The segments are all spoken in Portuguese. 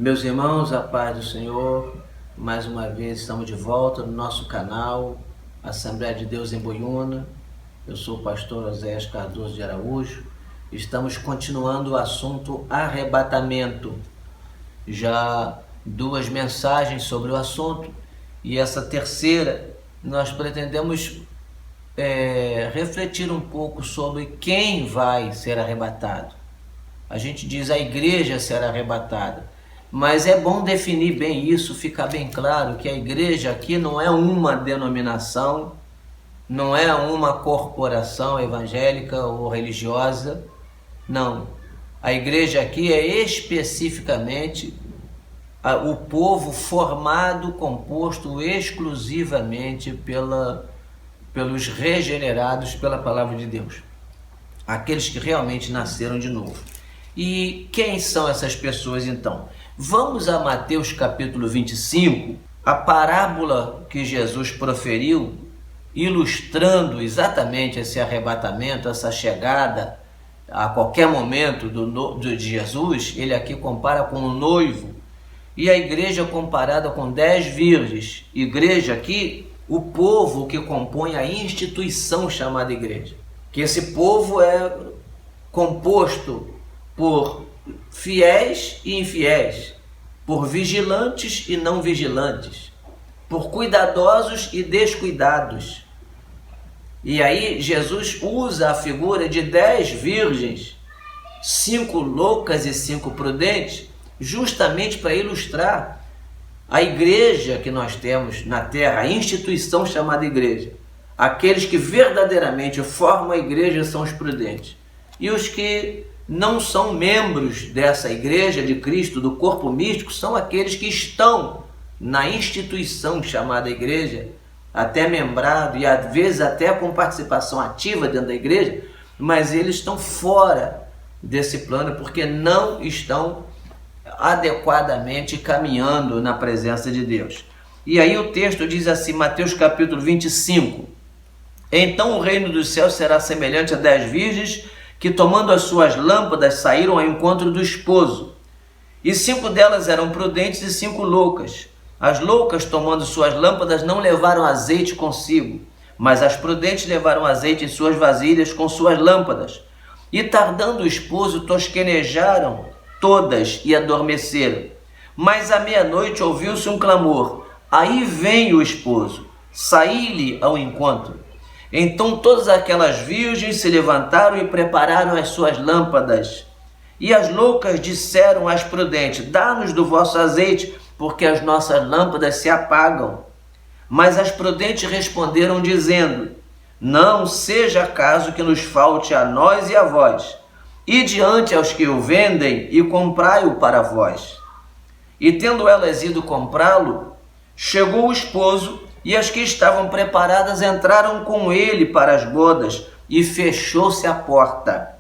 Meus irmãos, a paz do Senhor, mais uma vez estamos de volta no nosso canal Assembleia de Deus em Boiúna. Eu sou o pastor Oséias Cardoso de Araújo. Estamos continuando o assunto arrebatamento. Já 2 mensagens sobre o assunto e essa terceira nós pretendemos refletir um pouco sobre quem vai ser arrebatado. A gente diz a igreja será arrebatada, mas é bom definir bem isso, ficar bem claro que a igreja aqui não é uma denominação, não é uma corporação evangélica ou religiosa, não. A igreja aqui é especificamente o povo formado, composto exclusivamente pelos regenerados pela palavra de Deus, aqueles que realmente nasceram de novo. E quem são essas pessoas então? Vamos a Mateus capítulo 25, a parábola que Jesus proferiu, ilustrando exatamente esse arrebatamento, essa chegada a qualquer momento de Jesus. Ele aqui compara com o noivo e a igreja comparada com 10 virgens. Igreja aqui, o povo que compõe a instituição chamada igreja. Que esse povo é composto por fiéis e infiéis, por vigilantes e não vigilantes, por cuidadosos e descuidados. E aí Jesus usa a figura de 10 virgens, 5 loucas e 5 prudentes, justamente para ilustrar a igreja que nós temos na terra, a instituição chamada igreja. Aqueles que verdadeiramente formam a igreja são os prudentes. E os que não são membros dessa igreja de Cristo, do corpo místico, são aqueles que estão na instituição chamada igreja, até membrado e às vezes até com participação ativa dentro da igreja, mas eles estão fora desse plano porque não estão adequadamente caminhando na presença de Deus. E aí o texto diz assim, Mateus capítulo 25, então o reino dos céus será semelhante a 10 virgens que tomando as suas lâmpadas saíram ao encontro do esposo. E 5 delas eram prudentes e 5 loucas. As loucas, tomando suas lâmpadas, não levaram azeite consigo, mas as prudentes levaram azeite em suas vasilhas com suas lâmpadas. E tardando o esposo, tosquenejaram todas e adormeceram. Mas à meia-noite ouviu-se um clamor, aí vem o esposo, saí-lhe ao encontro. Então todas aquelas virgens se levantaram e prepararam as suas lâmpadas. E as loucas disseram às prudentes, dá-nos do vosso azeite, porque as nossas lâmpadas se apagam. Mas as prudentes responderam dizendo, não seja caso que nos falte a nós e a vós. E diante aos que o vendem e comprai-o para vós. E tendo elas ido comprá-lo, chegou o esposo, e as que estavam preparadas entraram com ele para as bodas, e fechou-se a porta.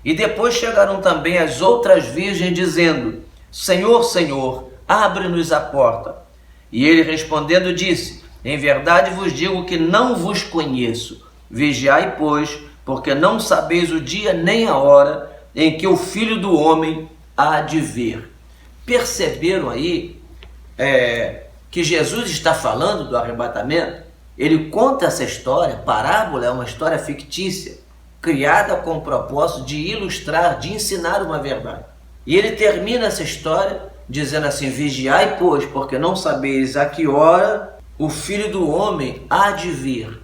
E depois chegaram também as outras virgens, dizendo, Senhor, Senhor, abre-nos a porta. E ele respondendo disse, em verdade vos digo que não vos conheço. Vigiai, pois, porque não sabeis o dia nem a hora em que o Filho do Homem há de vir. Perceberam aí que Jesus está falando do arrebatamento? Ele conta essa história, parábola é uma história fictícia, criada com o propósito de ilustrar, de ensinar uma verdade. E ele termina essa história dizendo assim, vigiai, pois, porque não sabeis a que hora o Filho do Homem há de vir.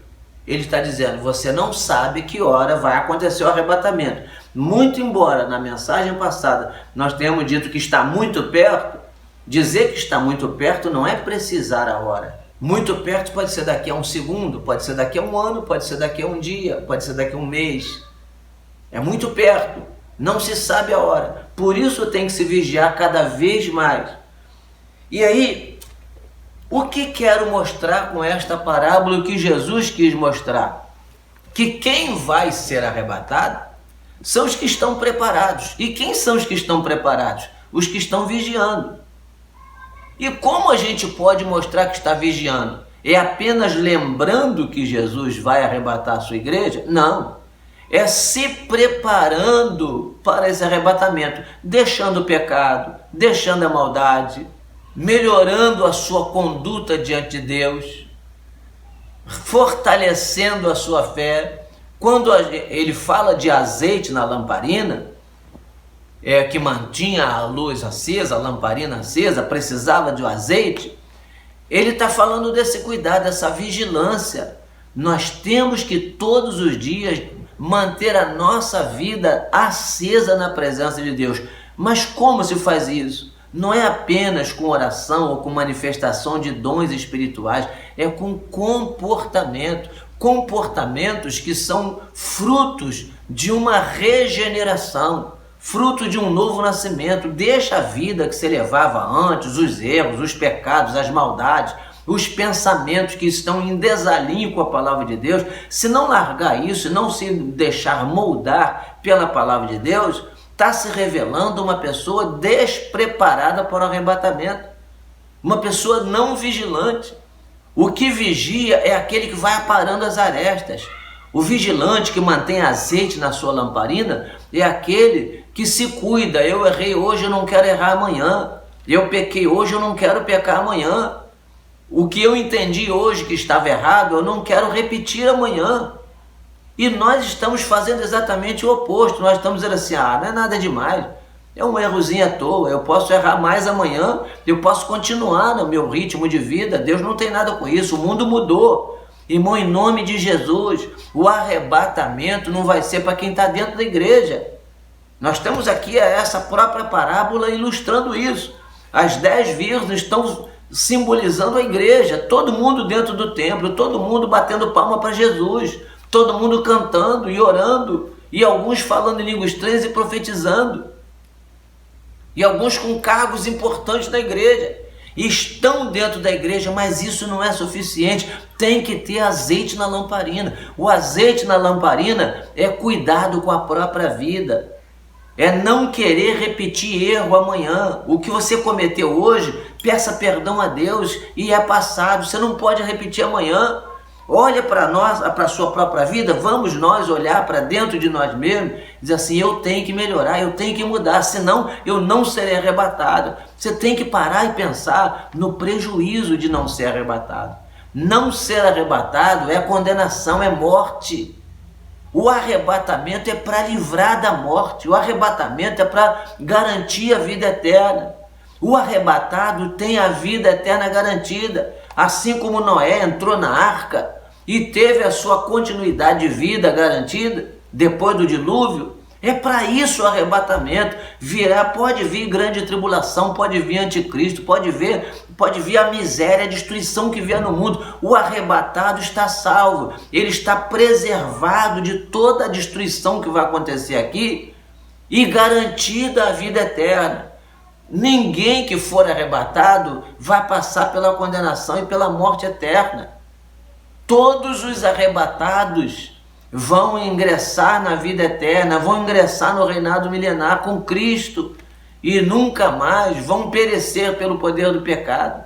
Ele está dizendo, você não sabe que hora vai acontecer o arrebatamento. Muito embora na mensagem passada nós tenhamos dito que está muito perto, dizer que está muito perto não é precisar a hora. Muito perto pode ser daqui a 1 segundo, pode ser daqui a 1 ano, pode ser daqui a 1 dia, pode ser daqui a 1 mês. É muito perto, não se sabe a hora. Por isso tem que se vigiar cada vez mais. E aí, o que quero mostrar com esta parábola, o que Jesus quis mostrar? Que quem vai ser arrebatado são os que estão preparados. E quem são os que estão preparados? Os que estão vigiando. E como a gente pode mostrar que está vigiando? É apenas lembrando que Jesus vai arrebatar a sua igreja? Não. é se preparando para esse arrebatamento, deixando o pecado, deixando a maldade, melhorando a sua conduta diante de Deus, fortalecendo a sua fé. Quando ele fala de azeite na lamparina, que mantinha a luz acesa, a lamparina acesa, precisava de um azeite, ele está falando desse cuidado, dessa vigilância. Nós temos que todos os dias manter a nossa vida acesa na presença de Deus. Mas como se faz isso? Não é apenas com oração ou com manifestação de dons espirituais, é com comportamentos que são frutos de uma regeneração, fruto de um novo nascimento. Deixa a vida que você levava antes, os erros, os pecados, as maldades, os pensamentos que estão em desalinho com a palavra de Deus. Se não largar isso, não se deixar moldar pela palavra de Deus, está se revelando uma pessoa despreparada para o arrebatamento, uma pessoa não vigilante. O que vigia é aquele que vai aparando as arestas. O vigilante que mantém azeite na sua lamparina é aquele que se cuida. Eu errei hoje, eu não quero errar amanhã. Eu pequei hoje, eu não quero pecar amanhã. O que eu entendi hoje que estava errado, eu não quero repetir amanhã. E nós estamos fazendo exatamente o oposto. Nós estamos dizendo assim, não é nada demais, é um errozinho à toa, eu posso errar mais amanhã, eu posso continuar no meu ritmo de vida, Deus não tem nada com isso, o mundo mudou. Irmão, em nome de Jesus, o arrebatamento não vai ser para quem está dentro da igreja. Nós temos aqui essa própria parábola ilustrando isso. As 10 virgens estão simbolizando a igreja, todo mundo dentro do templo, todo mundo batendo palma para Jesus, todo mundo cantando e orando, e alguns falando em línguas estranhas e profetizando, e alguns com cargos importantes na igreja, estão dentro da igreja, mas isso não é suficiente, tem que ter azeite na lamparina. O azeite na lamparina é cuidado com a própria vida, é não querer repetir erro amanhã. O que você cometeu hoje, peça perdão a Deus e é passado, você não pode repetir amanhã. Olha para nós, para a sua própria vida, vamos nós olhar para dentro de nós mesmos e dizer assim, eu tenho que melhorar, eu tenho que mudar, senão eu não serei arrebatado. Você tem que parar e pensar no prejuízo de não ser arrebatado. Não ser arrebatado é condenação, é morte. O arrebatamento é para livrar da morte, o arrebatamento é para garantir a vida eterna. O arrebatado tem a vida eterna garantida, assim como Noé entrou na arca e teve a sua continuidade de vida garantida depois do dilúvio. É para isso o arrebatamento. Pode vir grande tribulação, pode vir anticristo, pode vir a miséria, a destruição que vier no mundo. O arrebatado está salvo, ele está preservado de toda a destruição que vai acontecer aqui e garantida a vida eterna. Ninguém que for arrebatado vai passar pela condenação e pela morte eterna. Todos os arrebatados vão ingressar na vida eterna, vão ingressar no reinado milenar com Cristo e nunca mais vão perecer pelo poder do pecado.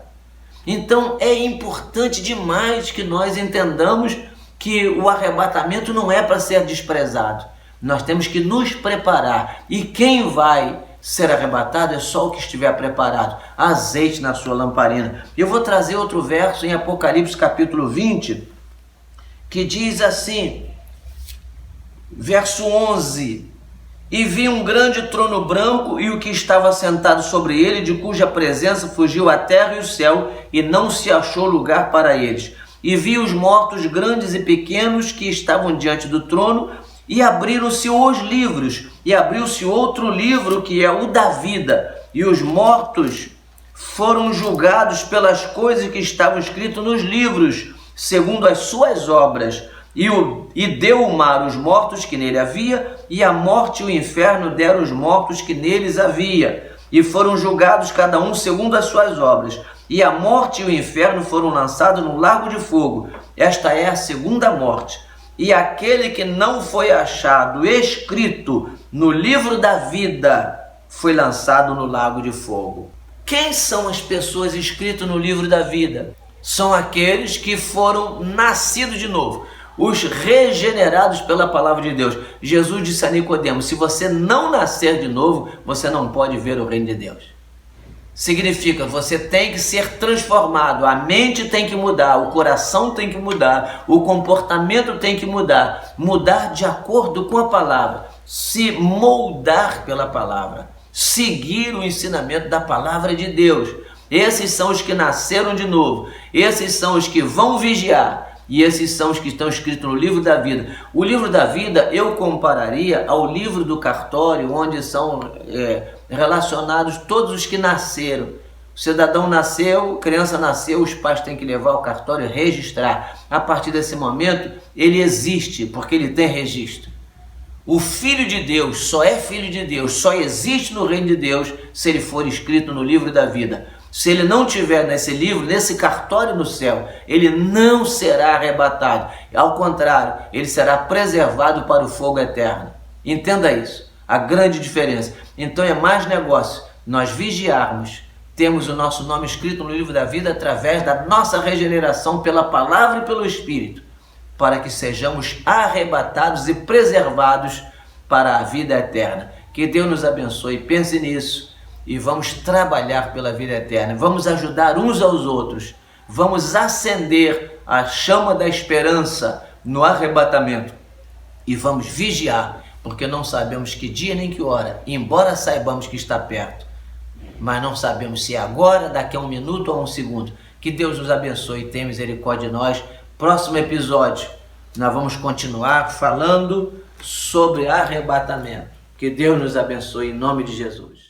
Então é importante demais que nós entendamos que o arrebatamento não é para ser desprezado. Nós temos que nos preparar, e quem vai ser arrebatado é só o que estiver preparado. Azeite na sua lamparina. Eu vou trazer outro verso em Apocalipse capítulo 20, que diz assim, verso 11: E vi um grande trono branco e o que estava sentado sobre ele, de cuja presença fugiu a terra e o céu, e não se achou lugar para eles. E vi os mortos grandes e pequenos que estavam diante do trono, e abriram-se os livros, e abriu-se outro livro que é o da vida, e os mortos foram julgados pelas coisas que estavam escritas nos livros, segundo as suas obras. E deu o mar os mortos que nele havia, e a morte e o inferno deram os mortos que neles havia, e foram julgados cada um segundo as suas obras. E a morte e o inferno foram lançados no lago de fogo. Esta é a segunda morte. E aquele que não foi achado escrito no livro da vida foi lançado no lago de fogo. Quem são as pessoas escritas no livro da vida? São aqueles que foram nascidos de novo. os regenerados pela palavra de Deus. Jesus disse a Nicodemos: se você não nascer de novo, você não pode ver o reino de Deus. Significa, você tem que ser transformado, a mente tem que mudar, o coração tem que mudar, o comportamento tem que mudar, mudar de acordo com a palavra, se moldar pela palavra, seguir o ensinamento da palavra de Deus. Esses são os que nasceram de novo, esses são os que vão vigiar, e esses são os que estão escritos no livro da vida. O livro da vida eu compararia ao livro do cartório, onde são relacionados todos os que nasceram. O cidadão nasceu, criança nasceu, os pais têm que levar ao cartório e registrar. A partir desse momento, ele existe, porque ele tem registro. O Filho de Deus só é Filho de Deus, só existe no reino de Deus se ele for escrito no livro da vida. Se ele não tiver nesse livro, nesse cartório no céu, ele não será arrebatado. Ao contrário, ele será preservado para o fogo eterno. Entenda isso, a grande diferença. Então é mais negócio nós vigiarmos, temos o nosso nome escrito no livro da vida através da nossa regeneração pela palavra e pelo Espírito, para que sejamos arrebatados e preservados para a vida eterna. Que Deus nos abençoe, pense nisso. E vamos trabalhar pela vida eterna, vamos ajudar uns aos outros, vamos acender a chama da esperança no arrebatamento e vamos vigiar, porque não sabemos que dia nem que hora, embora saibamos que está perto, mas não sabemos se é agora, daqui a um minuto ou a um segundo. Que Deus nos abençoe e tenha misericórdia de nós. Próximo episódio, nós vamos continuar falando sobre arrebatamento. Que Deus nos abençoe em nome de Jesus.